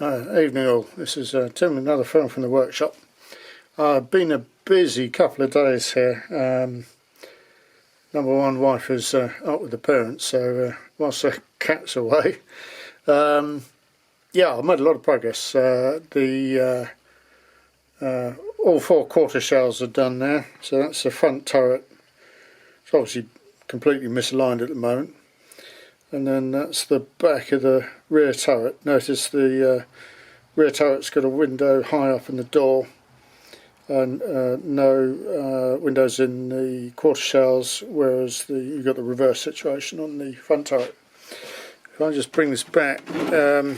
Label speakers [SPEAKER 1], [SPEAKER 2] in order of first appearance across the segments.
[SPEAKER 1] Evening all, this is Tim with another film from the workshop. Been a busy couple of days here. Number one, wife is up with the parents, so whilst the cat's away, I've made a lot of progress. All four quarter shells are done now, so that's the front turret. It's obviously completely misaligned at the moment. And then that's the back of the rear turret. Notice the rear turret's got a window high up in the door and no windows in the quarter shells, whereas you've got the reverse situation on the front turret. If I just bring this back, there's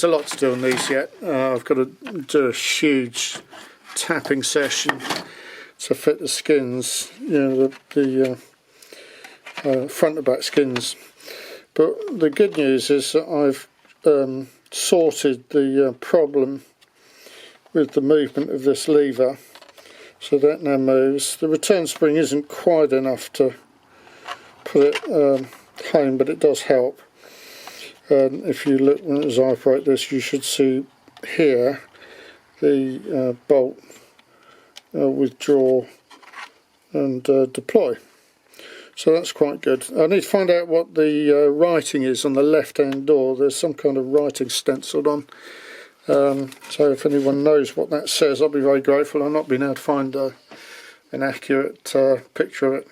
[SPEAKER 1] a lot to do on these yet. I've got to do a huge tapping session to fit the skins, the front and back skins. But the good news is that I've sorted the problem with the movement of this lever, so that now moves. The return spring isn't quite enough to put it home, but it does help. If you look as I operate this, you should see here the bolt withdraw and deploy. So that's quite good. I need to find out what the writing is on the left hand door. There's some kind of writing stenciled on. So if anyone knows what that says, I'll be very grateful. I've not been able to find an accurate picture of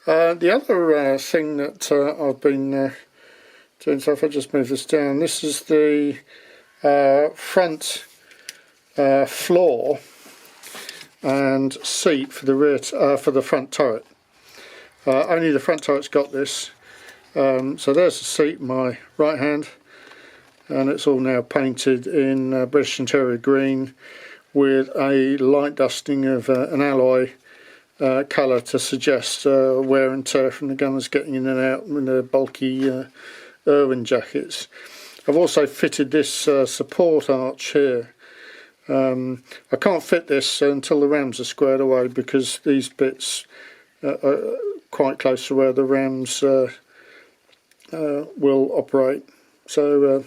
[SPEAKER 1] it. The other thing that I've been doing, so if I just move this down, this is the front floor and seat for the rear for the front turret. Only the front turret's got this. So there's the seat in my right hand, and it's all now painted in British Interior green with a light dusting of an alloy colour to suggest wear and tear from the gunners getting in and out in their bulky Irwin jackets. I've also fitted this support arch here. I can't fit this until the rams are squared away, because these bits are quite close to where the rams will operate. So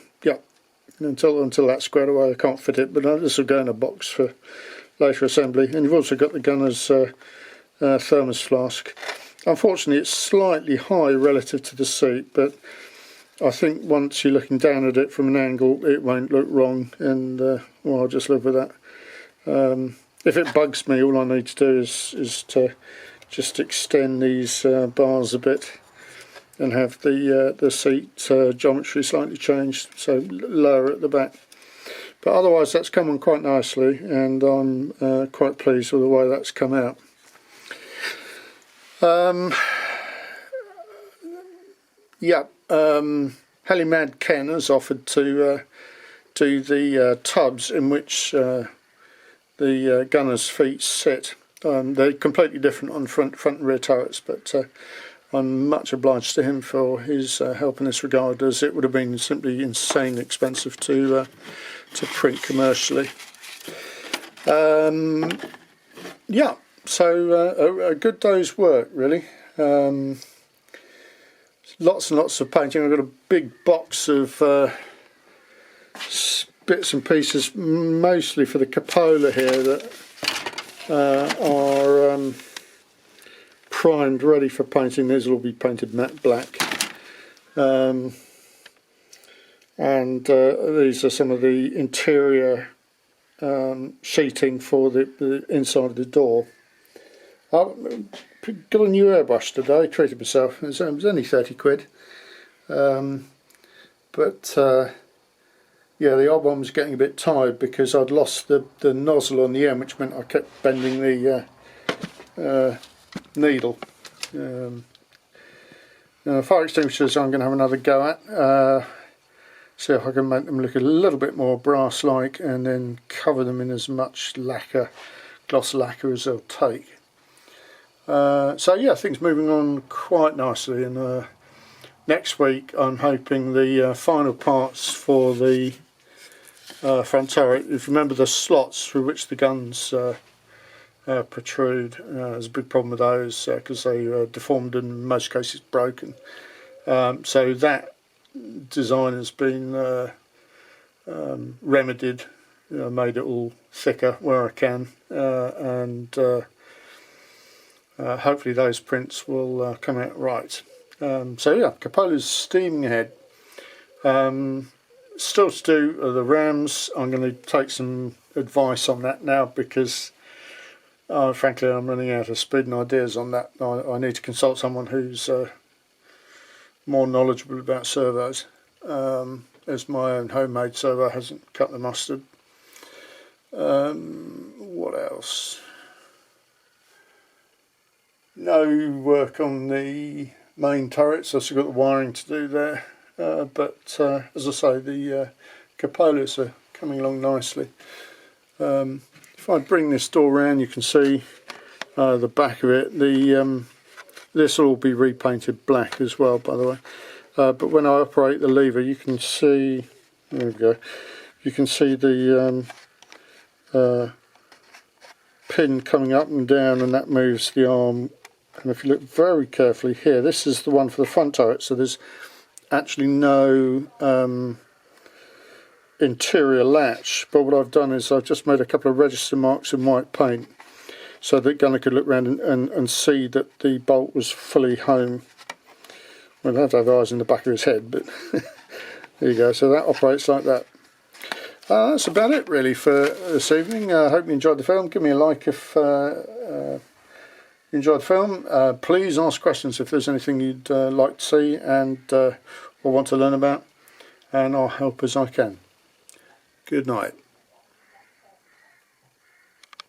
[SPEAKER 1] until that's squared away I can't fit it, but this will go in a box for later assembly. And you've also got the gunner's thermos flask. Unfortunately it's slightly high relative to the seat, but I think once you're looking down at it from an angle it won't look wrong, and I'll just live with that. If it bugs me, all I need to do is to just extend these bars a bit and have the seat geometry slightly changed, so lower at the back. But otherwise that's come on quite nicely, and I'm quite pleased with the way that's come out. Helimad Ken has offered to do the tubs in which the gunner's feet sit. They're completely different on front and rear turrets, but I'm much obliged to him for his help in this regard, as it would have been simply insanely expensive to print commercially. So a good day's work really. Lots and lots of painting. I've got a big box of bits and pieces, mostly for the cupola here, that are primed, ready for painting. These will all be painted matte black. These are some of the interior sheeting for the inside of the door. I got a new airbrush today, treated myself. It was only 30 quid. The old one was getting a bit tired because I'd lost the nozzle on the end, which meant I kept bending the needle. Fire extinguishers I'm going to have another go at. See if I can make them look a little bit more brass-like, and then cover them in as much lacquer, gloss lacquer, as they'll take. Things moving on quite nicely, and next week I'm hoping the final parts for the front turret. If you remember the slots through which the guns protrude, there's a big problem with those because they are deformed and in most cases broken. So that design has been remedied. Made it all thicker where I can, and hopefully those prints will come out right. So yeah, Copola's steaming ahead. Still to do the rams. I'm going to take some advice on that now, because frankly I'm running out of speed and ideas on that. I need to consult someone who's more knowledgeable about servos, as my own homemade servo hasn't cut the mustard. What else? No work on the main turrets. I've still got the wiring to do there, but as I say, the Copolas are coming along nicely. If I bring this door around, you can see the back of it. This will all be repainted black as well, by the way. But when I operate the lever, you can see, there we go, you can see the pin coming up and down, and that moves the arm. And if you look very carefully here, this is the one for the front turret, so there's actually no interior latch, but what I've done is I've just made a couple of register marks in white paint so that Gunnar could look around and see that the bolt was fully home. Well, I'd have to have eyes in the back of his head, but there you go. So that operates like that. That's about it really for this evening. I hope you enjoyed the film. Give me a like if you enjoyed the film. Please ask questions if there's anything you'd like to see and or want to learn about, and I'll help as I can. Good night.